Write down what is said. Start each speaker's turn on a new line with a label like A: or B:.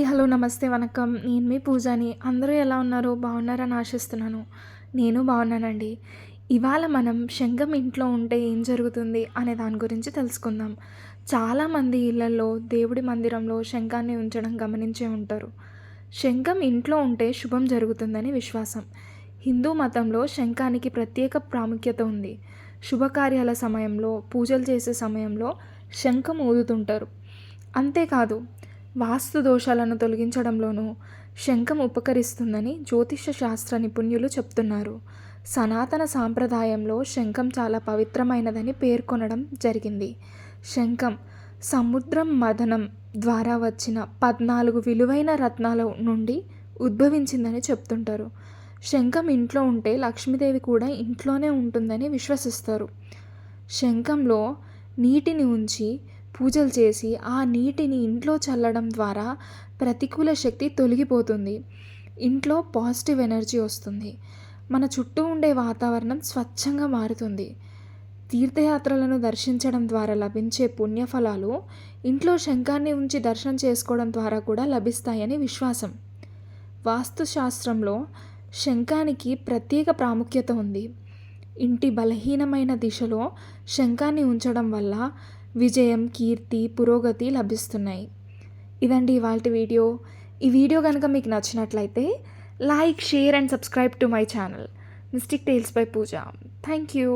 A: Hello! నమస్తే, వణకం. నేను మీ పూజాని. అందరూ ఎలా ఉన్నారు? బాగున్నారని ఆశిస్తున్నాను. నేను బాగున్నానండి. ఇవాళ మనం శంఖం ఇంట్లో ఉంటే ఏం జరుగుతుంది అనే దాని గురించి తెలుసుకుందాం. చాలామంది ఇళ్లల్లో దేవుడి మందిరంలో శంఖాన్ని ఉంచడం గమనించే ఉంటారు. శంఖం ఇంట్లో ఉంటే శుభం జరుగుతుందని విశ్వాసం. హిందూ మతంలో శంఖానికి ప్రత్యేక ప్రాముఖ్యత ఉంది. శుభకార్యాల సమయంలో, పూజలు చేసే సమయంలో శంఖం ఊదుతుంటారు. అంతేకాదు, వాస్తు దోషాలను తొలగించడంలోనూ శంఖం ఉపకరిస్తుందని జ్యోతిష శాస్త్ర నిపుణులు చెప్తున్నారు. సనాతన సాంప్రదాయంలో శంఖం చాలా పవిత్రమైనదని పేర్కొనడం జరిగింది. శంఖం సముద్రం మథనం ద్వారా వచ్చిన 14 విలువైన రత్నాల నుండి ఉద్భవించిందని చెప్తుంటారు. శంఖం ఇంట్లో ఉంటే లక్ష్మీదేవి కూడా ఇంట్లోనే ఉంటుందని విశ్వసిస్తారు. శంఖంలో నీటిని ఉంచి పూజలు చేసి ఆ నీటిని ఇంట్లో చల్లడం ద్వారా ప్రతికూల శక్తి తొలగిపోతుంది. ఇంట్లో పాజిటివ్ ఎనర్జీ వస్తుంది. మన చుట్టూ ఉండే వాతావరణం స్వచ్ఛంగా మారుతుంది. తీర్థయాత్రలను దర్శించడం ద్వారా లభించే పుణ్యఫలాలు ఇంట్లో శంఖాన్ని ఉంచి దర్శనం చేసుకోవడం ద్వారా కూడా లభిస్తాయని విశ్వాసం. వాస్తుశాస్త్రంలో శంఖానికి ప్రత్యేక ప్రాముఖ్యత ఉంది. ఇంటి బలహీనమైన దిశలో శంఖాన్ని ఉంచడం వల్ల విజయం, కీర్తి, పురోగతి లభిస్తున్నాయి. ఇదండి ఇవాల్టి వీడియో. ఈ వీడియో కనుక మీకు నచ్చినట్లయితే like, share and subscribe to my channel mystic tales by Pooja. Thank you.